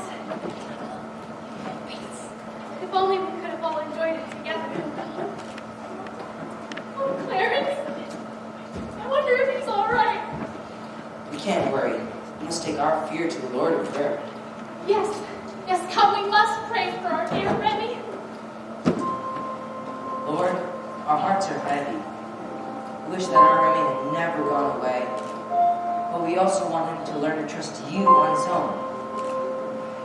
S2: If only we could have all enjoyed it together. Oh, Clarence. I wonder if he's all right.
S4: We can't worry. We must take our fear to the Lord in prayer.
S2: Yes. Yes, come, we must pray for our dear Remy.
S4: Lord, our hearts are heavy. We wish that our Remy had never gone away. But we also want him to learn to trust you on his own.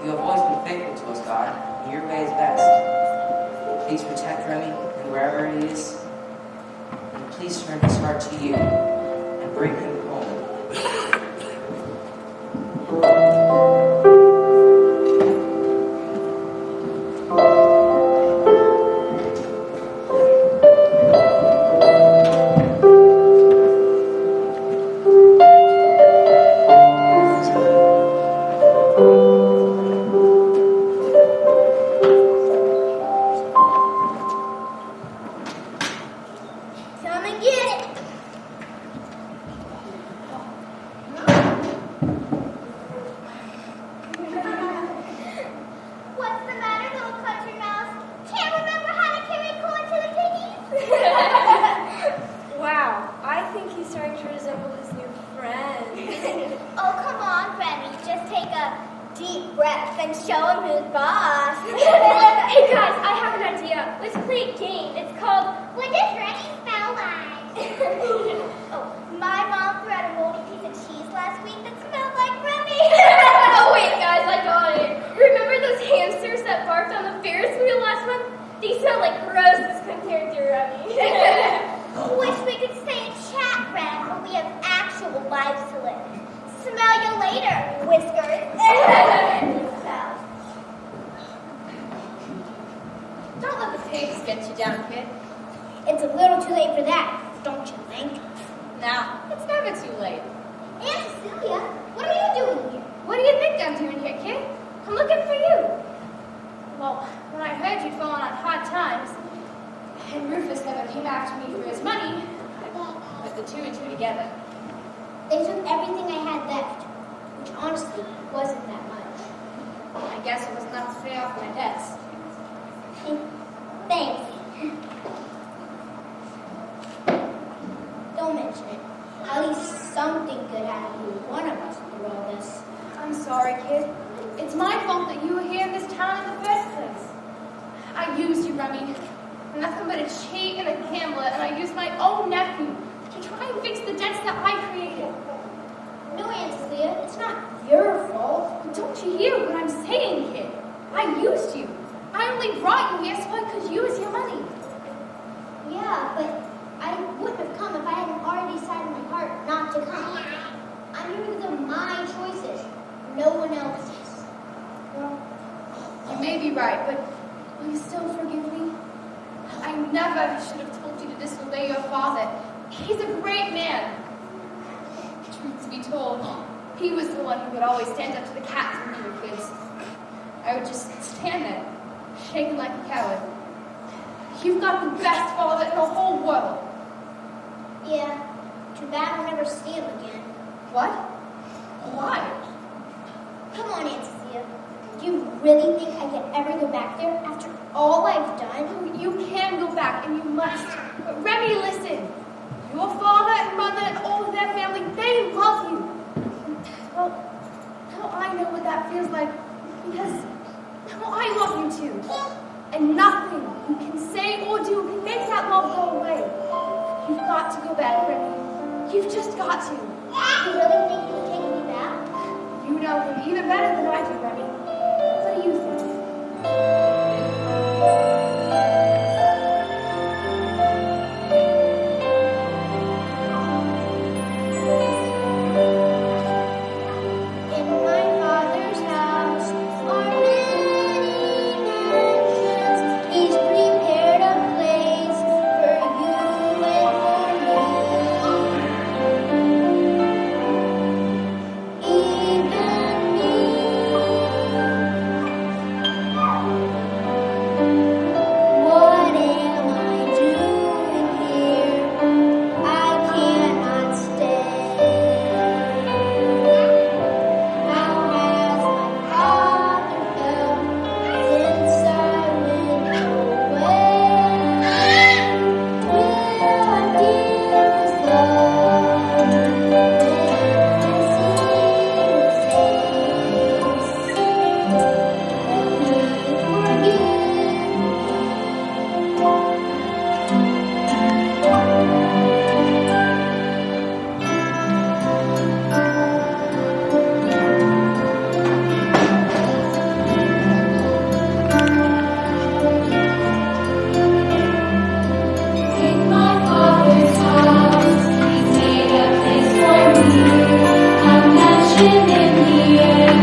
S4: You have always been faithful to us, God, and your way is best. Please protect Remy and wherever he is. And please turn his heart to you and bring him home.
S3: Come and get it. What's the matter, little country mouse? Can't remember how to carry corn to the piggies?
S5: Wow, I think he's starting to resemble his new friend.
S3: Oh, come on, Remy. Just take a deep breath and show him who's boss.
S5: Hey guys, I have an idea. Let's play a game. It's called
S3: What does Remy smell like? Oh, my mom threw out a moldy piece of cheese last week that smelled like Remy.
S5: Oh wait, guys, I got it. Remember those hamsters that barked on the Ferris wheel last month? They smell like roses compared to Remy.
S3: Wish we could stay and chat, Ren, but we have actual lives to live. Smell you later, Whiskers.
S8: Don't let the pigs get you down, kid.
S1: It's a little too late for that, don't you think?
S8: Now, it's never too late.
S3: Aunt Cecilia, what are you doing here?
S2: What do you think I'm doing here, kid? I'm looking for you. Well, when I heard you'd fallen on hard times, and Rufus never came after me for his money, I put the two and two together.
S1: They took everything I had left, which honestly wasn't that much.
S2: I guess it was enough to pay off my debts.
S1: Thanks. Don't mention it. At least something good happened to one of us through all this.
S2: I'm sorry, kid. It's my fault that you were here in this town in the first place. I used you, Remy. I'm nothing but a cheat and a gambler, and I used my own nephew to try and fix the debts that I created.
S1: No, Aunt Cecilia, it's not your fault.
S2: But don't you hear what I'm saying, kid? I used you. I only brought you here so I could use your money.
S1: Yeah, but I wouldn't have come if I hadn't already decided in my heart not to come. I'm here because of my choices, no one else's.
S2: Well, you may be right, but will you still forgive me? I never should have told you to disobey your father. He's a great man. Truth to be told, he was the one who would always stand up to the cats when we were kids. I would just stand there, shaking like a coward. You've got the best father in the whole world.
S1: Yeah, too bad I'll never see him again.
S2: What? Why?
S1: Come on, Aunt Cecilia. Do you really think I can ever go back there after all I've done?
S2: You can go back, and you must. But Remy, listen. Your father and mother and all of their family, they love you. Well, now I know what that feels like. Because now I love you too. And nothing you can say or do can make that love go away. You've got to go back, Remy. You've just got to.
S3: You really think you can take me back?
S2: You know him even better than I do, Remy. What do you think?
S3: In my father's house are many mansions. He's prepared a place for you and for me. Even me. What am I doing here? I cannot stay. How has my father felt since I went away? Will I feel his love when I see his face? Will he forgive me?
S5: In my father's house, he's made a place for me, a mansion in the air,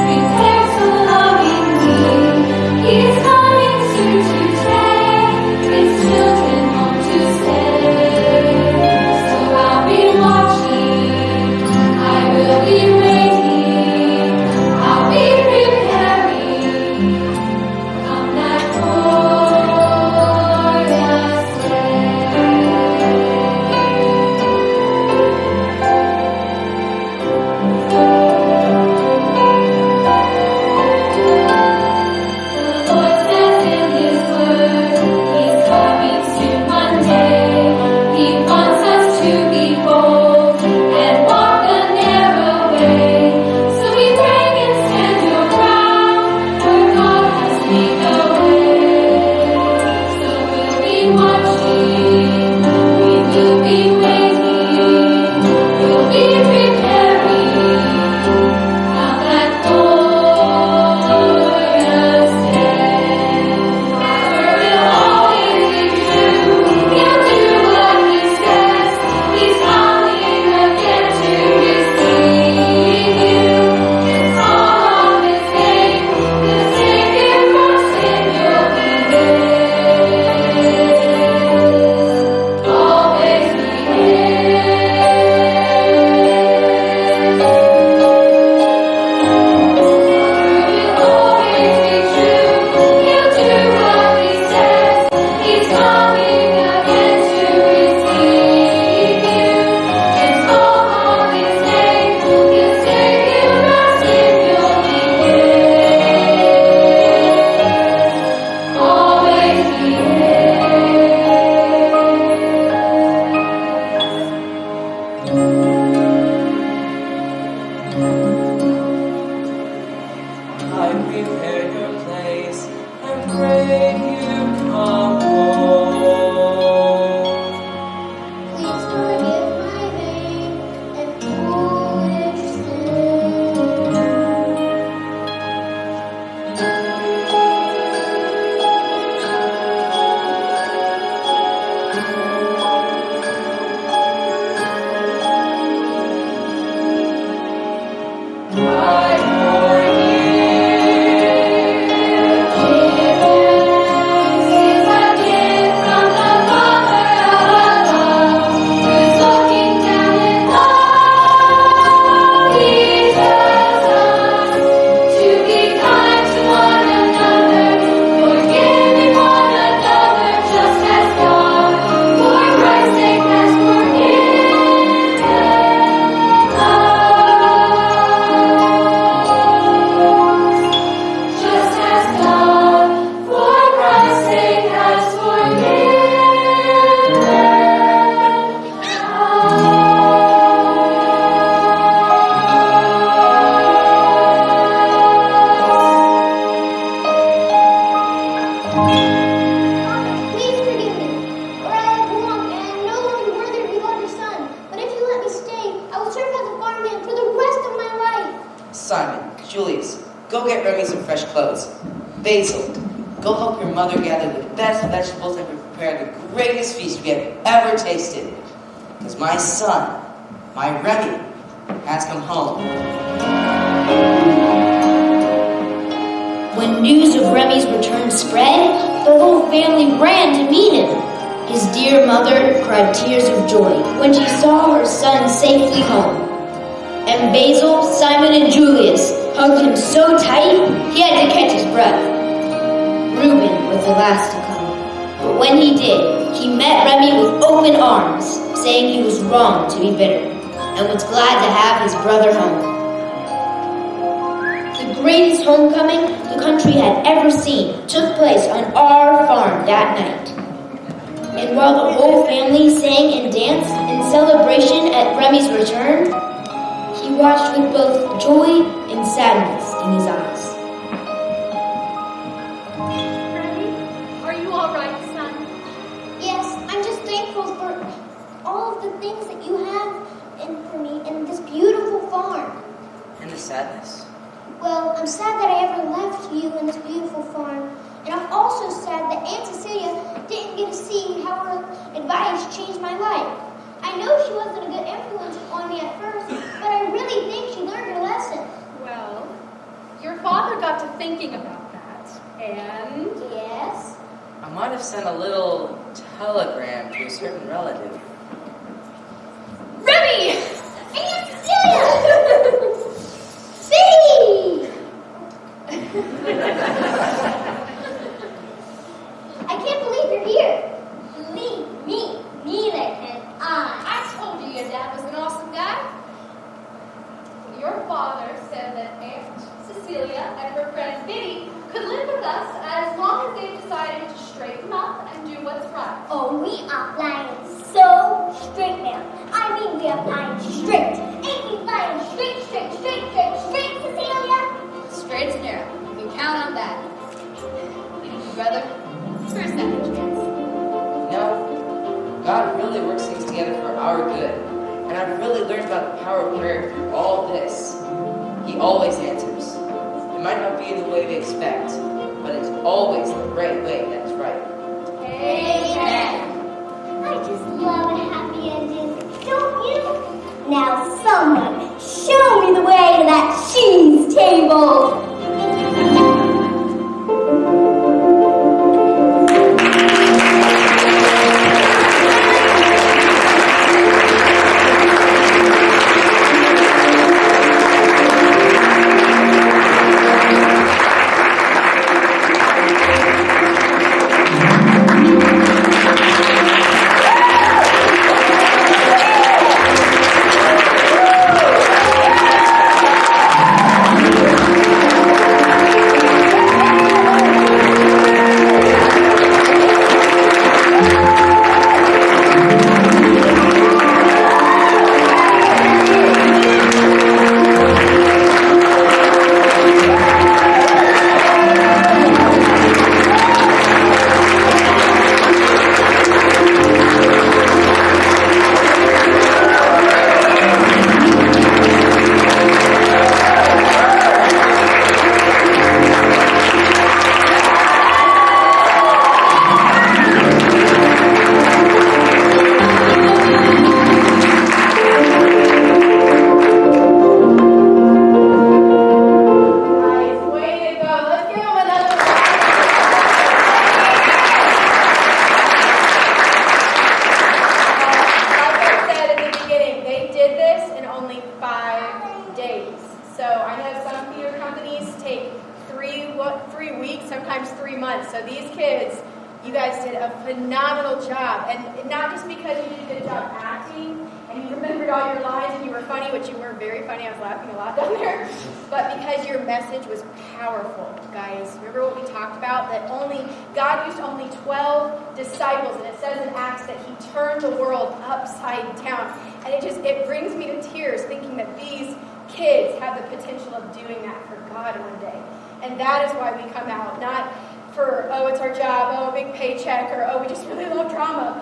S5: prepared so lovingly. He's coming soon to take his children home to stay. So I'll be watching, I will be waiting, I'll be preparing on that glorious The Lord says in His Word, He's coming soon one day. He wants us to be bold and walk the narrow way. So we break and stand your ground, for God has made a way. So we'll be watching, we will be waiting, we'll be preparing on that glorious day. Father will always be true, He'll do what He says. He's coming again to receive you. Just call on His name, He'll save you from sin, you'll be His. Always be
S9: I prepare your place and pray you come home.
S3: Please forgive my vain and foolish sin.
S5: I forgive.
S4: Simon, Julius, go get Remy some fresh clothes. Basil, go help your mother gather the best vegetables and prepare the greatest feast we have ever tasted. Because my son, my Remy, has come home.
S1: When news of Remy's return spread, the whole family ran to meet him. His dear mother cried tears of joy when she saw her son safely home. And Basil, Simon, and Julius hugged him so tight he had to catch his breath. Reuben was the last to come, but when he did, he met Remy with open arms, saying he was wrong to be bitter, and was glad to have his brother home. The greatest homecoming the country had ever seen took place on our farm that night. And while the whole family sang and danced in celebration at Remy's return, he watched with both joy and sadness in his eyes.
S2: Remy, are you all right, son?
S3: Yes, I'm just thankful for all of the things that you have for me in this beautiful farm.
S4: And the sadness.
S3: Well, I'm sad that I ever left you in this beautiful farm. And I'm also sad that Aunt Cecilia didn't get to see how her advice changed my life. I know she wasn't a good influence on me at first, but I really think she learned her lesson.
S2: Well, your father got to thinking about that, and...
S3: Yes?
S4: I might have sent a little telegram to a certain relative.
S2: Remy!
S3: Aunt Cecilia! Biddy! I can't believe you're here. Believe me, neither can I.
S2: I told you your dad was an awesome guy. Your father said that Aunt Cecilia and her friend Biddy could live with us as long as they decided to straighten up and do what's right.
S3: Oh, we are flying so straight now. I mean, we are flying straight. Ain't we flying straight, Cecilia?
S8: Straight and narrow. You can count on that. Brother, for a second chance.
S4: No, God really works things together for our good. And I've really learned about the power of prayer through all this. He always answers. It might not be the way we expect, but it's always the right way that is right.
S3: Amen. I just love a happy ending, don't you? Now someone show me the way to that cheese table.
S2: phenomenal job. And not just because you did a good job acting and you remembered all your lines and you were funny, which you were very funny. I was laughing a lot down there. But because your message was powerful, guys. Remember what we talked about? That God used only 12 disciples. And it says in Acts that he turned the world upside down. And it brings me to tears thinking that these kids have the potential of doing that for God one day. And that is why we come out, not for, oh, it's our job, oh, a big paycheck, or, oh, we just really love drama.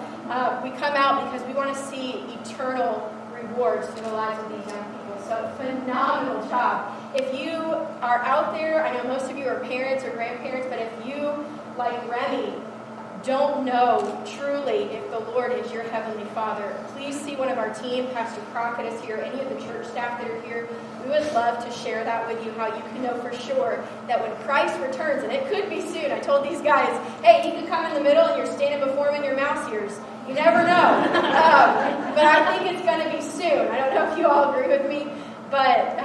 S2: We come out because we want to see eternal rewards for the lives of these young people. So phenomenal job. If you are out there, I know most of you are parents or grandparents, but if you, like Remy, don't know truly if the Lord is your Heavenly Father, please see one of our team. Pastor Crockett is here, any of the church staff that are here. We would love to share that with you, how you can know for sure that when Christ returns, and it could be soon. I told these guys, hey, he could come in the middle and you're standing before him in your mouse ears. You never know. But I think it's going to be soon. I don't know if you all agree with me, but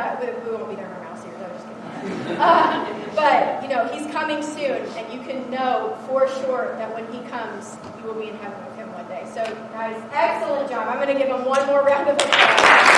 S2: we won't be there in our mouse ears. I'm just kidding. But, he's coming soon, and you can know for sure that when he comes, you will be in heaven with him one day. So, guys, excellent job. I'm going to give him one more round of applause.